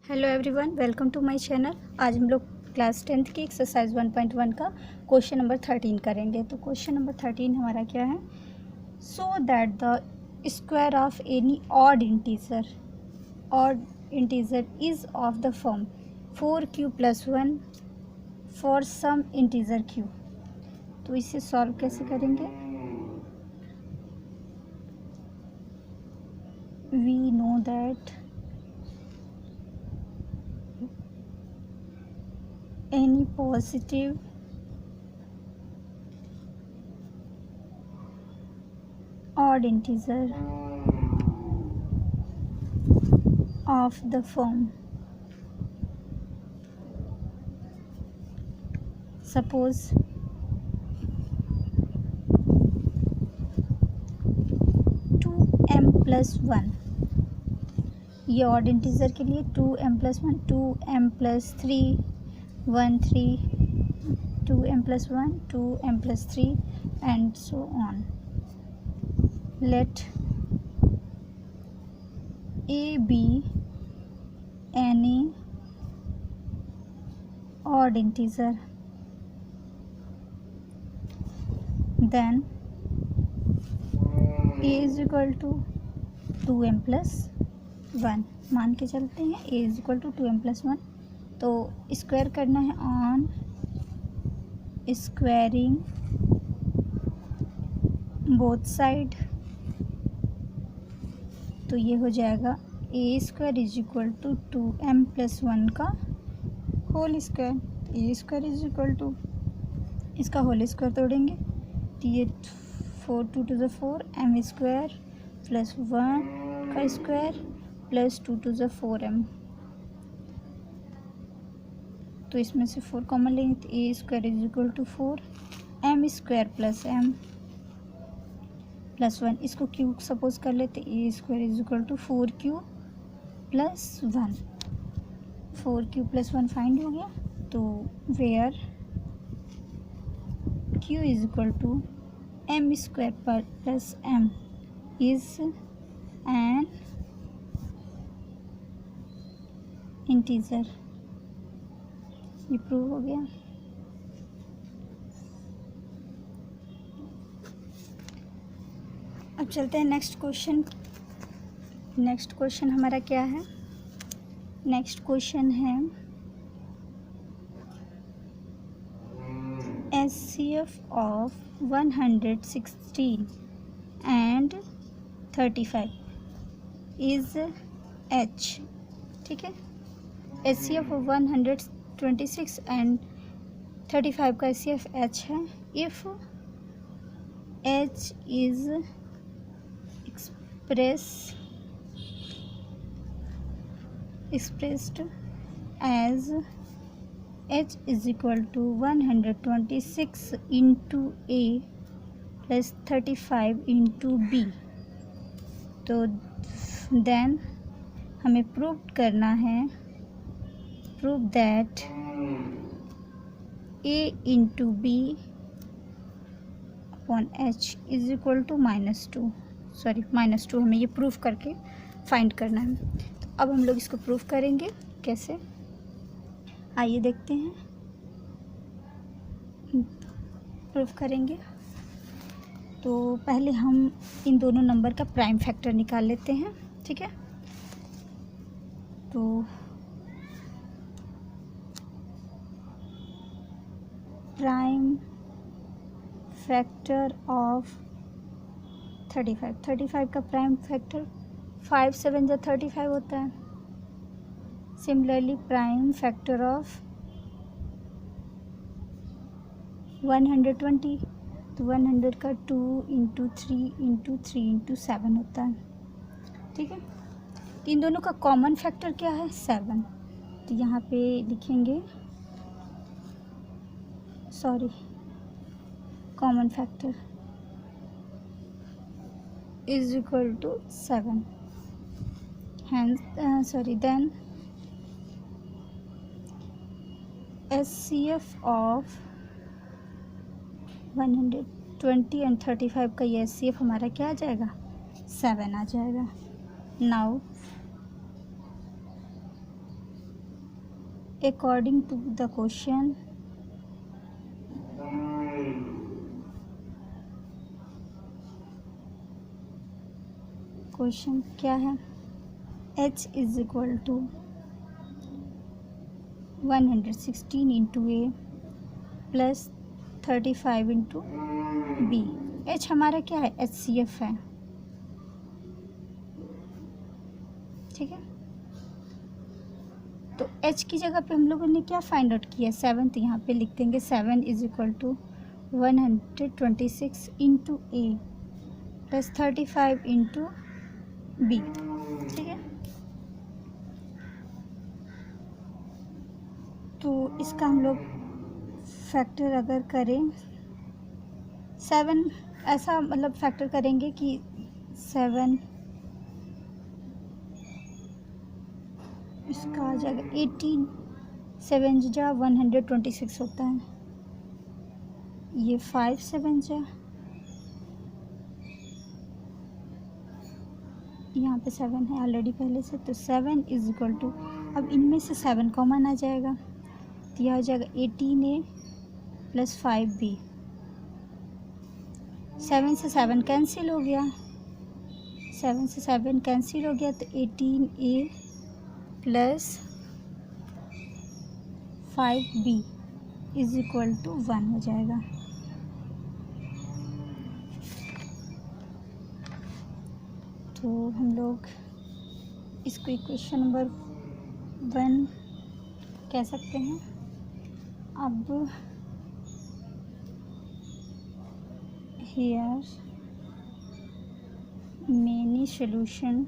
Hello everyone, welcome to my channel. आज हम लोग क्लास 10th की एक्सरसाइज 1.1 का क्वेश्चन नंबर 13 करेंगे। तो क्वेश्चन नंबर 13 हमारा क्या है? So that the square of any odd integer is of the form 4q + 1 for some integer q। तो इसे सॉल्व कैसे करेंगे? We know that any positive odd integer of the form, suppose 2m + 1, ये odd integer के लिए 2m + 1, 2m + 3 1 3, 2m + 1, 2m + 3 and so on. Let a be any odd integer, then a is equal to 2m + 1। मान के चलते हैं a is equal to 2m + 1। तो square करना है ऑन स्क्वायरिंग बोथ साइड, तो ये हो जाएगा a² is equal to 2m + 1 का whole square. a² is equal to इसका होल स्क्वायर तोड़ेंगे तो ये 4 2 × 4 m² + 1 का स्क्वायर + 2 × 4m। तो इसमें से 4 कॉमन लेंगे तो a² is equal to 4 m² + m + 1। इसको q सपोज कर लेते a² is equal to 4q + 1। 4q + 1 find हो गया। तो where q is equal to m² + m is an integer, ये प्रूव हो गया। अब चलते हैं नेक्स्ट क्वेश्चन। नेक्स्ट क्वेश्चन हमारा क्या है? नेक्स्ट क्वेश्चन है HCF of 116 and 35 is H। ठीक है, HCF ऑफ 126 एंड 35 का HCF H है। If H is expressed as H is equal to 126 into A plus 35 into B, तो then हमें प्रूव करना है, prove that A into B upon H is equal to -2 हमें ये proof करके find करना है। तो अब हम लोग इसको प्रूफ करेंगे कैसे, आइए देखते हैं। प्रूफ करेंगे तो पहले हम इन दोनों नंबर का प्राइम फैक्टर निकाल लेते हैं। ठीक है, तो प्राइम फैक्टर ऑफ 35 का प्राइम फैक्टर 5 7 × 35 होता है। सिमिलरली प्राइम फैक्टर ऑफ 120, तो 100 का 2 × 3 × 3 × 7 होता है। ठीक है, इन दोनों का कॉमन फैक्टर क्या है? 7। तो यहाँ पे लिखेंगे, common factor is equal to 7, hence then HCF of 120 and 35 का ये HCF हमारा क्या आ जाएगा? 7 आ जाएगा। Now according to the question क्या है, h is equal to 116 into a plus 35 into b. h हमारा क्या है, HCF है, ठीक है। तो h की जगह पे हम लोगों ने क्या फाइंड आउट किया, 7, तो यहाँ पे लिख देंगे 7 is equal to 126 into a plus 35 into b, ठीक है। तो इसका हम लोग फैक्टर अगर करें 7, ऐसा मतलब फैक्टर करेंगे कि 7 इसका आ जाएगा 18, 7 जा 126 होता है, ये 5 7 जा, यहाँ पे 7 है ऑलरेडी पहले से, तो 7 इज इक्वल टू, अब इनमें से 7 कॉमन आ जाएगा, तो यह हो जाएगा 18a प्लस 5b। 7 से 7 कैंसिल हो गया, 7 से 7 कैंसिल हो गया, तो 18a plus 5b is equal to 1 हो जाएगा। तो हम लोग इसको इक्वेशन नंबर 1 कह सकते हैं। अब here many solution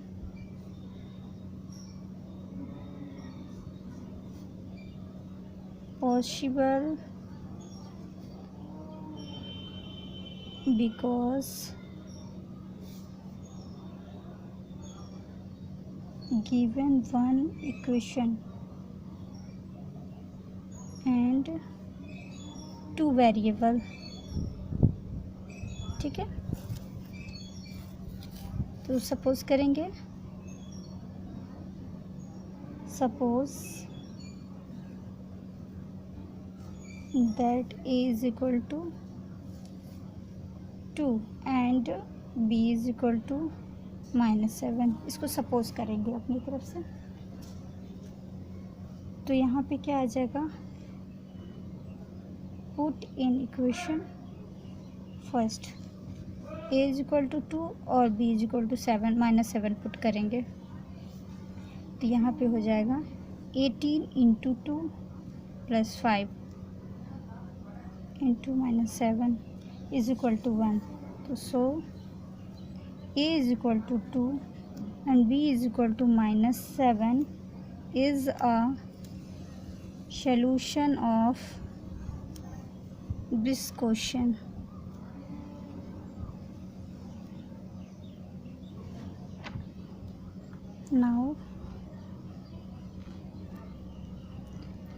possible because given one equation and two variable, ठीक है। तो सपोज करेंगे, suppose that a is equal to 2 and b is equal to -7, इसको सपोज करेंगे अपनी तरफ से। तो यहाँ पे क्या आ जाएगा, put in equation first a is equal to 2 और b is equal to 7 -7 put करेंगे, तो यहाँ पे हो जाएगा 18 into 2 plus 5 into -7 is equal to 1। तो so a is equal to 2 and b is equal to -7 is a solution of this question। Now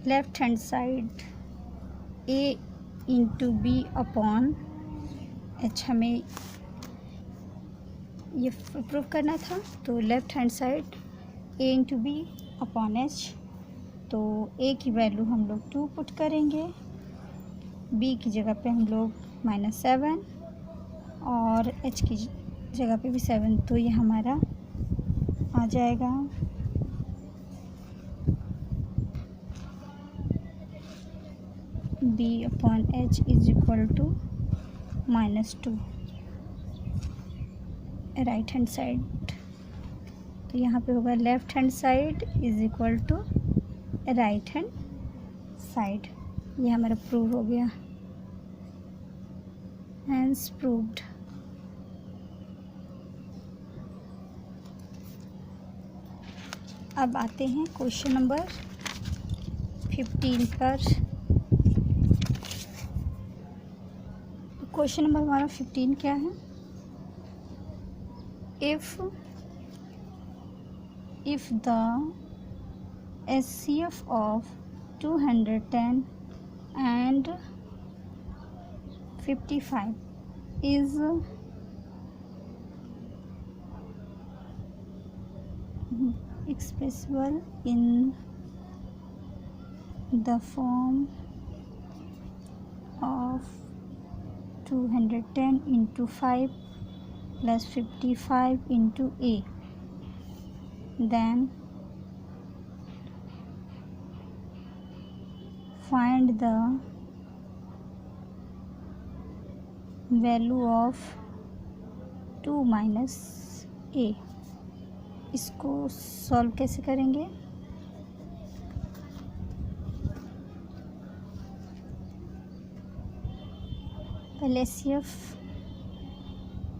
left hand side a into b upon h, हमें ये prove करना था। तो left hand side a into b upon h, तो a की value हम लोग 2 put करेंगे, b की जगह पे हम लोग -7 और h की जगह पे भी 7, तो ये हमारा आ जाएगा b upon h is equal to -2 right hand side. तो यहाँ पे होगा left hand side is equal to right hand side. ये हमारा प्रूव हो गया, हैंस प्रूव्ड। अब आते हैं क्वेश्चन नंबर 15 पर। क्वेश्चन नंबर हमारा 15 क्या है, if the HCF of 210 and 55 is expressible in the form of 210 into 5 plus 55 into A. Then find the value of 2 minus A. इसको सॉल्व कैसे करेंगे? पहले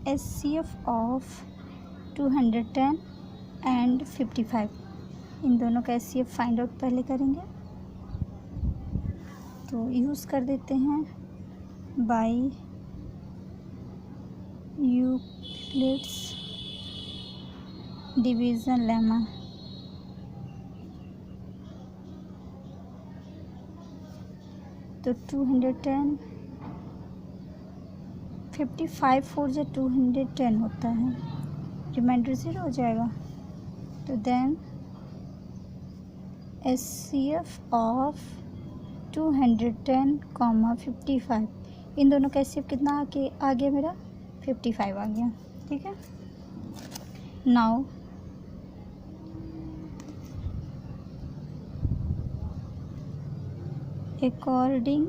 SCF ऑफ 210 एंड 55, इन दोनों का SCF फाइंड आउट पहले करेंगे। तो यूज़ कर देते हैं बाय यूक्लिड्स डिवीज़न लेमा। तो 210 55 4 जा 210 होता है, रिमाइंडर 0 हो जाएगा। तो देन SCF ऑफ 210 कॉमा 55, इन दोनों का SCF कितना आ गया मेरा? 55 आ गया। ठीक है, now according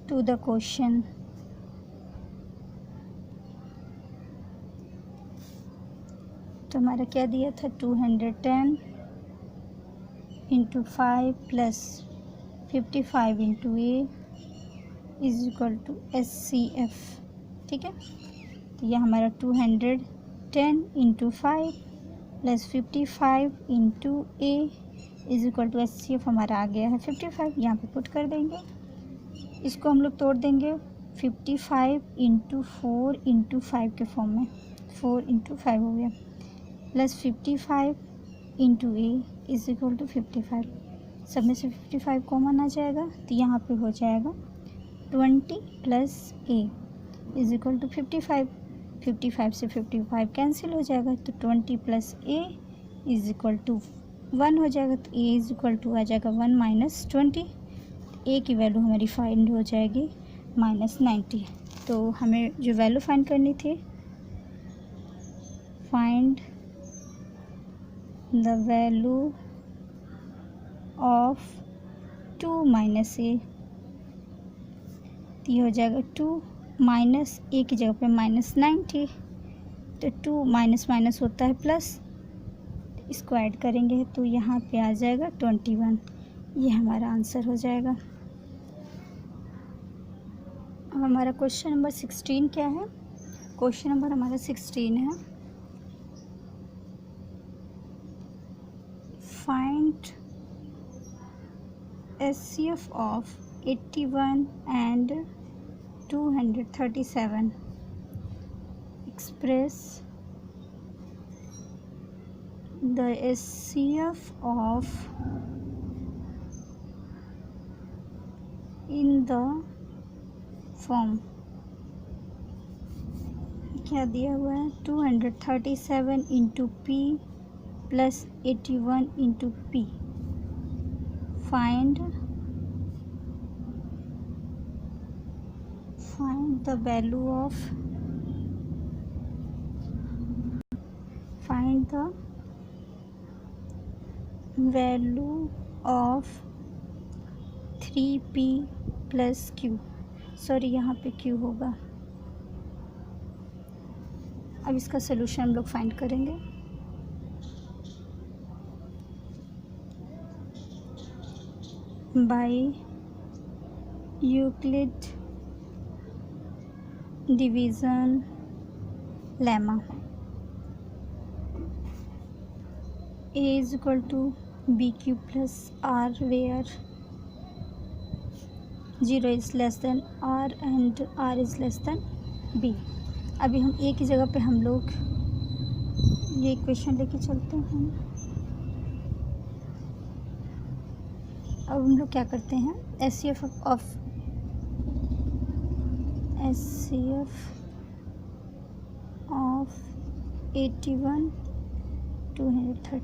to the question, तो हमारा क्या दिया था? 210 into 5 plus 55 into A is equal to SCF। ठीक है, तो यह हमारा 210 into 5 plus 55 into A is equal to SCF हमारा आ गया है 55। यहाँ पे पुट कर देंगे, इसको हम लोग तोड़ देंगे 55 इंटू 4 इंटू 5 के फॉर्म में, 4 इंटू 5 हो गया, plus 55 into A is equal to 55। सब में से 55 कॉमन आ जाएगा, तो यहाँ पे हो जाएगा 20 plus A is equal to 55। 55 से 55 कैंसिल हो जाएगा, तो 20 plus A is equal to 1 हो जाएगा। तो A इज इक्वल टू आ जाएगा 1 माइनस 20। A की वैल्यू हमारी फाइंड हो जाएगी -90। तो हमें जो वैल्यू फाइंड करनी थी, find the value of 2 minus A, ये हो जाएगा 2 माइनस A की जगह पे -90, तो 2 माइनस माइनस होता है प्लस, इसको ऐड करेंगे तो यहाँ पे आ जाएगा 21। ये हमारा आंसर हो जाएगा। अब हमारा क्वेश्चन नंबर 16 क्या है? क्वेश्चन नंबर हमारा 16 है, find SCF of 81 and 237, express the SCF of in the form. क्या दिया हुआ है? 237 into P plus 81 into P। Find the value of, find the value of 3P plus Q। Sorry, यहाँ पे Q होगा। अब इसका सोल्यूशन हम लोग फाइंड करेंगे। By Euclid division lemma. A is equal to BQ plus R where 0 is less than R and R is less than B। अभी हम A की जगह पे हम लोग ये इक्वेशन लेके चलते हैं। अब हम लोग क्या करते हैं? SCF ऑफ 81 230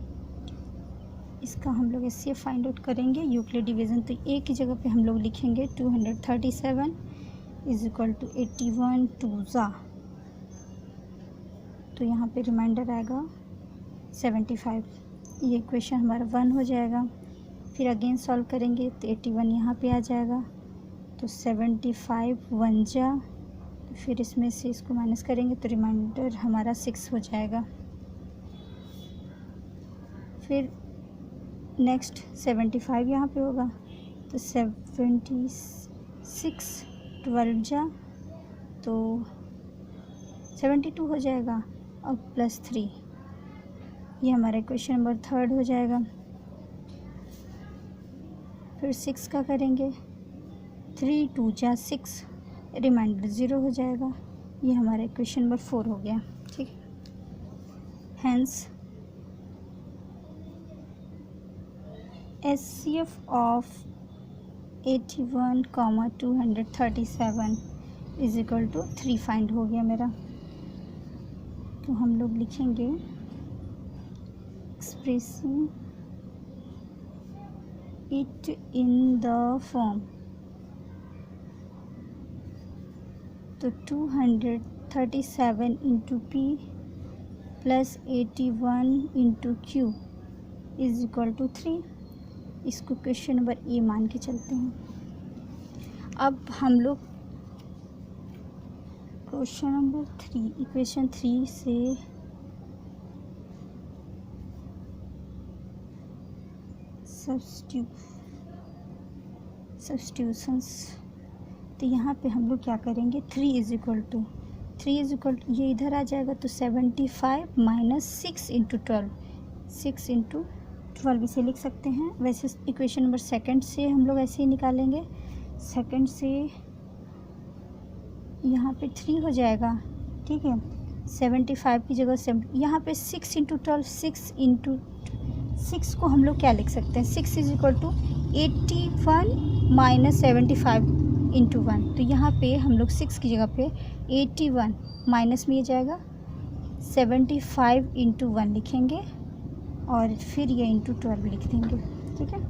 इसका हम लोग इससे फाइंड आउट करेंगे यूक्लिड डिवीज़न। तो ए की जगह पे हम लोग लिखेंगे 237 इज इक्वल टू 81 टू ज़ा, तो यहाँ पे रिमाइंडर आएगा 75। ये इक्वेशन हमारा 1 हो जाएगा। फिर अगेन सॉल्व करेंगे तो 81 यहाँ पे आ जाएगा, तो 75 1 जा, तो फिर इसमें से इसको माइनस करेंगे तो रिमाइंडर हमारा 6 हो जाएगा। फिर नेक्स्ट 75 यहाँ पे होगा, तो 76 12 जा, तो 72 हो जाएगा और प्लस 3, ये हमारा क्वेश्चन नंबर 3 हो जाएगा। फिर 6 का करेंगे, 3 2 जा 6, रिमाइंडर 0 हो जाएगा। ये हमारा क्वेश्चन नंबर 4 हो गया। ठीक है, hence HCF of 81, 237 is equal to 3 find हो गया मेरा। तो हम लोग लिखेंगे expressing it in the form, तो 237 into P plus 81 into Q is equal to 3। इसको क्वेश्चन नंबर ए मान के चलते हैं। अब हम लोग क्वेश्चन नंबर 3 इक्वेशन 3 से सब्स्टिट्यूशंस, तो यहाँ पे हम लोग क्या करेंगे, 3 इज इक्वल टू ये इधर आ जाएगा, तो 75 माइनस 6 इंटू 12, 6 इंटू 12 इसे लिख सकते हैं। वैसे इक्वेशन नंबर सेकंड से हम लोग ऐसे ही निकालेंगे, सेकंड से यहाँ पे 3 हो जाएगा। ठीक है, 75 की जगह 7, यहाँ पे 6 इंटू 12, 6 को हम लोग क्या लिख सकते हैं, 6 is equal to 81 minus 75 into 1, तो यहाँ पे हम लोग 6 की जगह पे 81 माइनस में ये जाएगा 75 इंटू 1 लिखेंगे और फिर ये इंटू 12 लिख देंगे। ठीक है,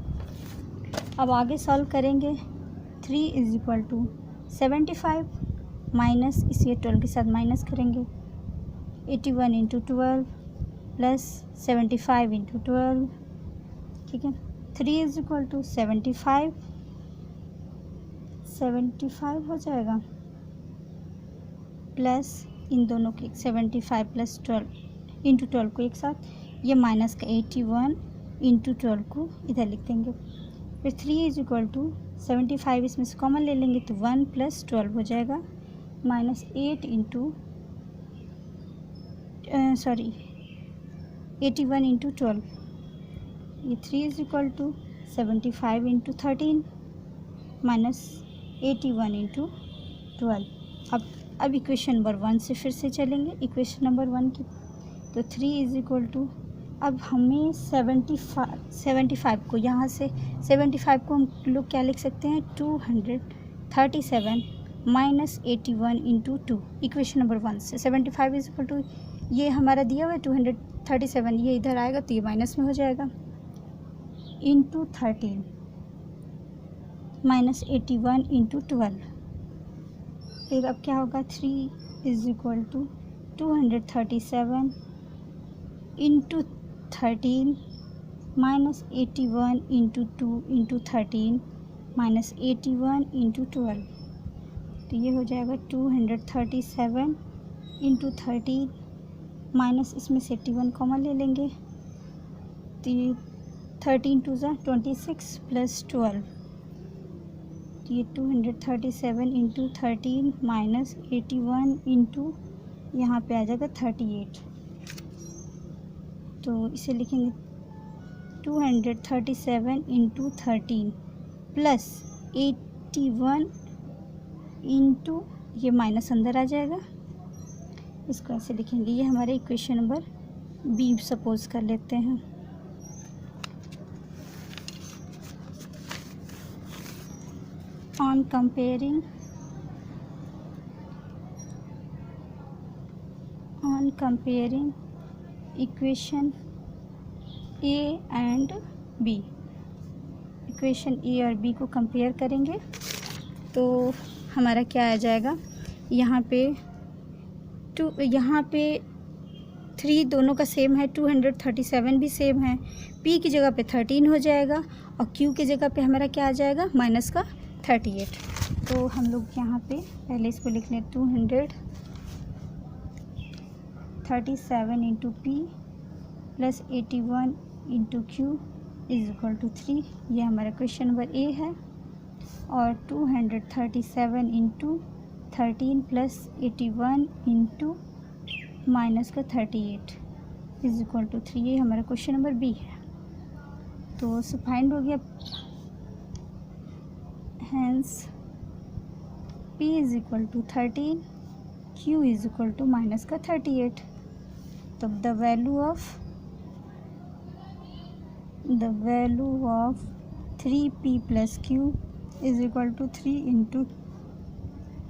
अब आगे सॉल्व करेंगे। 3 इज इक्वल टू 75 माइनस इसे 12 के साथ माइनस करेंगे, 81 इंटू 12 प्लस 75 इंटू 12। ठीक है, 3 इज इक्वल टू 75 हो जाएगा, प्लस इन दोनों के 75 प्लस 12 इंटू 12 को एक साथ, ये माइनस का 81 इंटू 12 को इधर लिख देंगे। फिर 3 इज इक्वल टू 75 इसमें से कॉमन ले लेंगे, तो 1 प्लस 12 हो जाएगा, माइनस 8 इंटू 81 इंटू 12, ये 3 is equal to 75 into 13 minus 81 into 12। अब इक्वेशन नंबर 1 से फिर से चलेंगे, इक्वेशन नंबर 1 की, तो 3 इज इक्वल टू, अब हमें 75 को यहाँ से 75 को हम लोग क्या लिख सकते हैं, 237 माइनस 81 इंटू 2, इक्वेशन नंबर 1 से 75 इज इक्वल टू, ये हमारा दिया हुआ है 237, ये इधर आएगा तो ये माइनस में हो जाएगा, इंटू 13 माइनस 81 इंटू 12। फिर अब क्या होगा, 3 is equal to 237 into 13 minus 81 into 2 into 13 minus 81 into 12, तो ये हो जाएगा 237 इंटू 13 माइनस इसमें से 81 कॉमन ले लेंगे, तो ये 13 टू ज़ा 26 प्लस 12, तो ये 237 इंटू 13 माइनस 81 इंटू यहाँ पे आ जाएगा 38, तो इसे लिखेंगे 237 इंटू 13 प्लस 81 इंटू, ये माइनस अंदर आ जाएगा, इसको ऐसे लिखेंगे। ये हमारे इक्वेशन नंबर बी सपोज कर लेते हैं। On comparing equation A and B. Equation A और बी को कंपेयर करेंगे तो हमारा क्या आ जाएगा, यहाँ पे 3 दोनों का सेम है, 237 भी सेम है। P की जगह पे 13 हो जाएगा और Q की जगह पे हमारा क्या आ जाएगा, माइनस का 38। तो हम लोग यहाँ पे पहले इसको लिख लें, 237 into P plus 81 into Q is equal to 3। ये हमारा क्वेश्चन नंबर ए है। और 237 इंटू 13 प्लस 81 इंटू माइनस का 38 इज इक्वल टू 3, ये हमारा क्वेश्चन नंबर बी है। तो फाइंड हो गया, hence P is equal to 13, Q is equal to minus का 38। तो the value of 3P plus Q is equal to 3 into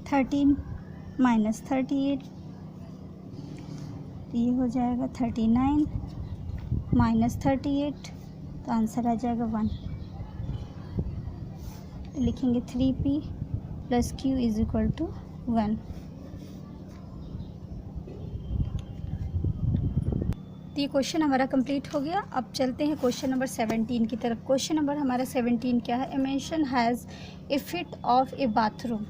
13 minus 38, ये हो जाएगा 39 माइनस 38, तो आंसर आ जाएगा 1। तो लिखेंगे 3P plus Q is equal to 1। तो ये क्वेश्चन हमारा कंप्लीट हो गया। अब चलते हैं क्वेश्चन नंबर 17 की तरफ। क्वेश्चन नंबर हमारा 17 क्या है, a man has a fit of A bathroom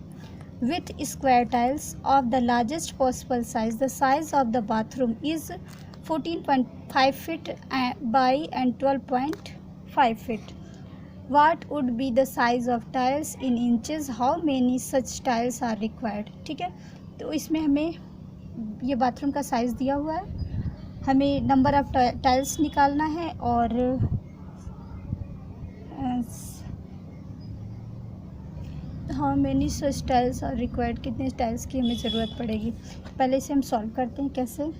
with square tiles of the largest possible size. The size of the bathroom is 14.5 feet by and 12.5 feet. What would be the size of tiles in inches? How many such tiles are required? ठीक है, तो इसमें हमें ये bathroom का size दिया हुआ है, हमें नंबर ऑफ टाइल्स निकालना है और how many such tiles are required, कितने टाइल्स की हमें ज़रूरत पड़ेगी। पहले इसे हम सॉल्व करते हैं। कैसे,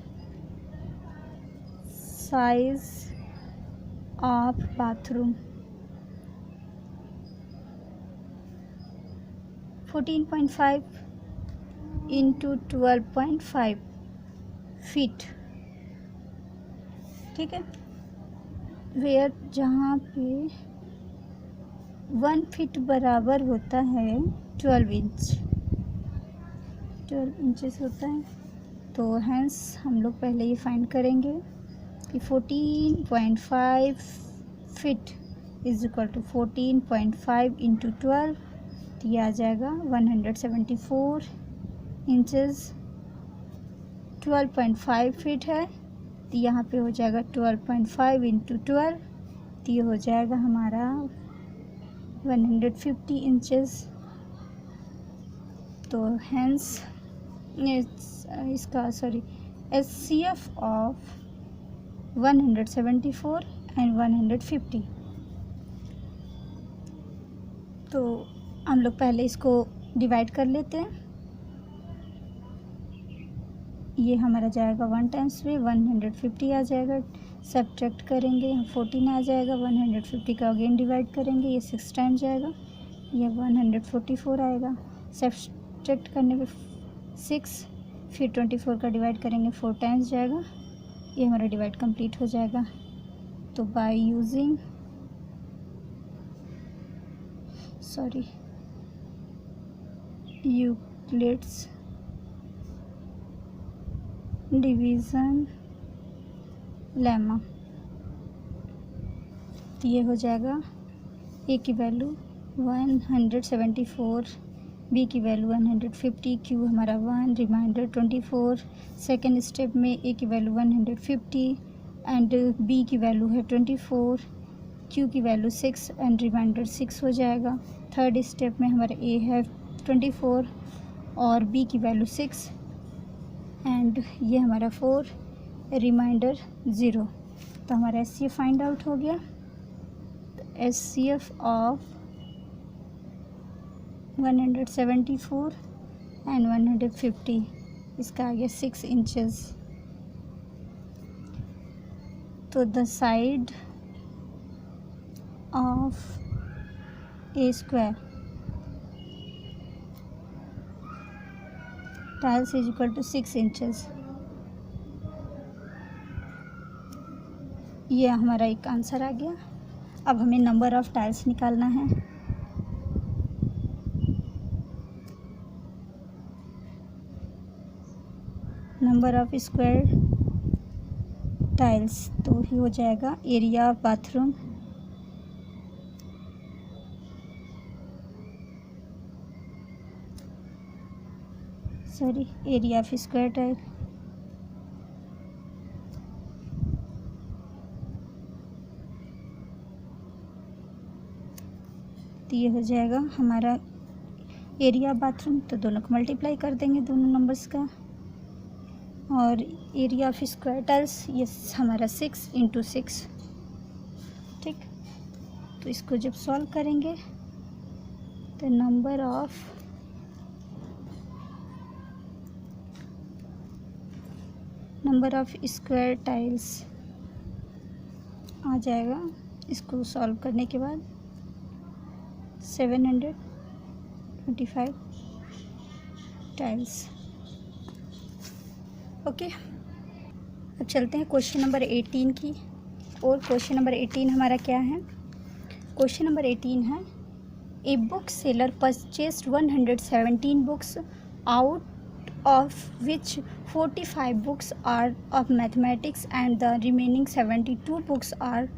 size of bathroom 14.5 into 12.5 feet, ठीक है। वेयर, जहाँ पे 1 फीट बराबर होता है 12 इंचेस होता है। तो हैंस हम लोग पहले ये फाइंड करेंगे कि 14.5 feet is equal to 14.5 into 12, तो ये आ जाएगा 174 इंचेस। 12.5 फीट है, तो यहाँ पे हो जाएगा 12.5 इंटू 12, तो ये हो जाएगा हमारा 150 इंचेस। तो हैंस इसका HCF ऑफ 174 एंड 150। तो हम लोग पहले इसको डिवाइड कर लेते हैं। ये हमारा जाएगा 1 टाइम्स में 150 आ जाएगा, सब्ट्रैक्ट करेंगे, यहाँ 14 आ जाएगा, 150 का अगेन डिवाइड करेंगे, ये 6 टाइम्स जाएगा, ये 144 आएगा। सब्ट्रैक्ट करने पे 6, फिर 24 का डिवाइड करेंगे, 4 टाइम्स जाएगा, ये हमारा डिवाइड कंप्लीट हो जाएगा। तो by using Euclid's division lemma, तो ये हो जाएगा ए की वैल्यू 174, बी की वैल्यू 150, क्यू हमारा 1, रिमाइंडर 24। सेकेंड स्टेप में ए की वैल्यू 150 एंड बी की वैल्यू है 24, क्यू की वैल्यू 6 एंड रिमाइंडर 6 हो जाएगा। थर्ड स्टेप में हमारा ए है 24 और बी की वैल्यू 6 एंड ये हमारा 4, रिमाइंडर 0। तो हमारा HCF फाइंड आउट हो गया। HCF ऑफ 174 एंड 150, इसका आ गया 6 इंचेस। तो the side of a square tiles is equal to 6 inches. ये हमारा एक आंसर आ गया। अब हमें नंबर ऑफ़ टाइल्स निकालना है। नंबर ऑफ स्क्वायर टाइल्स तो ही हो जाएगा area of bathroom area of square tile तो ये हो जाएगा हमारा एरिया ऑफ बाथरूम। तो दोनों को मल्टीप्लाई कर देंगे दोनों नंबर्स का, और एरिया ऑफ स्क्वायर टाइल्स ये हमारा 6 × 6, ठीक। तो इसको जब सॉल्व करेंगे तो नंबर ऑफ स्क्वायर टाइल्स आ जाएगा। इसको सॉल्व करने के बाद 725 टाइल्स। ओके, अब चलते हैं क्वेश्चन नंबर 18 की। और क्वेश्चन नंबर 18 हमारा क्या है? क्वेश्चन नंबर 18 है, a book seller purchased 117 books out of which 45 books are of mathematics and the remaining 72 books are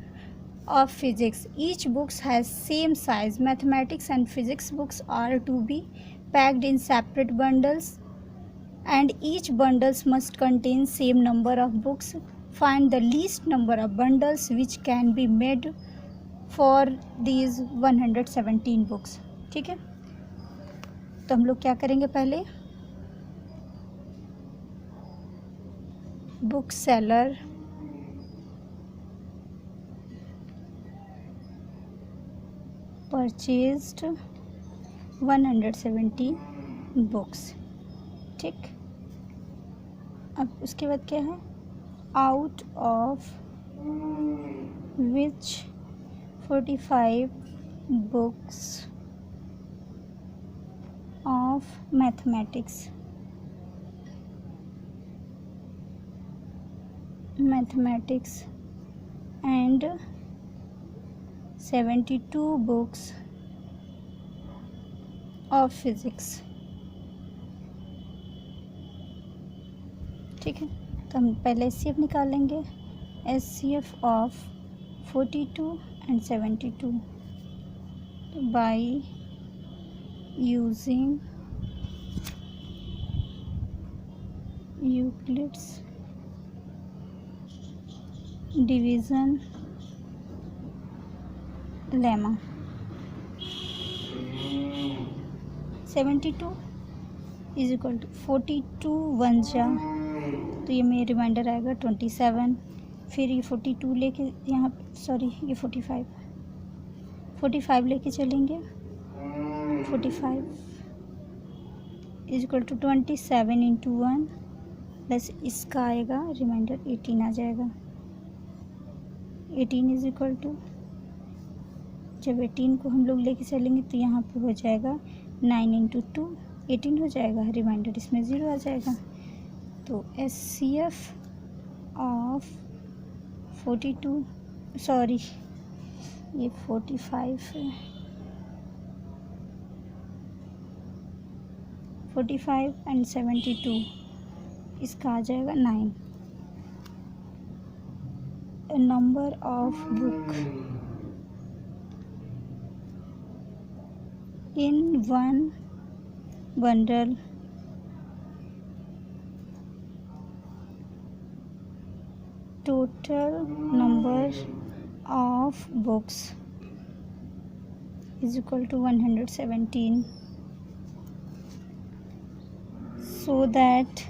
of physics. Each book has same size. Mathematics and physics books are to be packed in separate bundles and each bundles must contain same number of books. Find the least number of bundles which can be made for these 117 books. ठीक है, तो हम लोग क्या करेंगे, पहले book seller purchased 117 books, ठीक। अब उसके बाद क्या है, out of which 45 books of mathematics and 72 books of physics, ठीक है। तो हम पहले SCF निकालेंगे, SCF of 42 and 72 by using Euclid's division lemma. 72 is equal to 42 1 जा, तो ये मेरे रिमाइंडर आएगा 27। फिर ये 42 लेके यहाँ, सॉरी ये 45 लेके चलेंगे। 45 इज इक्वल टू 27 × 1 प्लस इसका आएगा रिमाइंडर 18 आ जाएगा। 18 इज इक्वल टू, जब 18 को हम लोग लेके चलेंगे तो यहाँ पे हो जाएगा 9 × 2 18 हो जाएगा, रिमाइंडर इसमें 0 आ जाएगा। तो SCF ऑफ 42, सॉरी ये 45 है, 45 and 72 इसका आ जाएगा 9। Number of book in one bundle total number of books is equal to 117, so that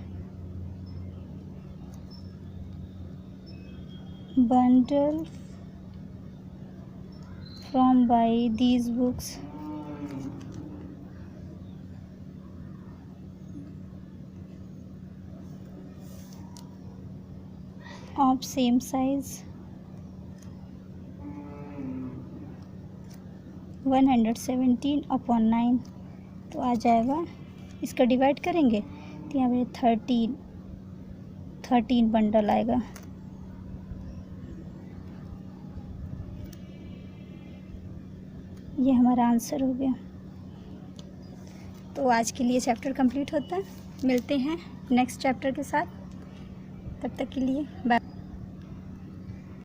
bundle from by these books of same size 117/9, तो आ जाएगा, इसका डिवाइड करेंगे तो यहाँ पे 13 बंडल आएगा। ये हमारा आंसर हो गया। तो आज के लिए चैप्टर कंप्लीट होता है, मिलते हैं नेक्स्ट चैप्टर के साथ, तब तक के लिए बाय।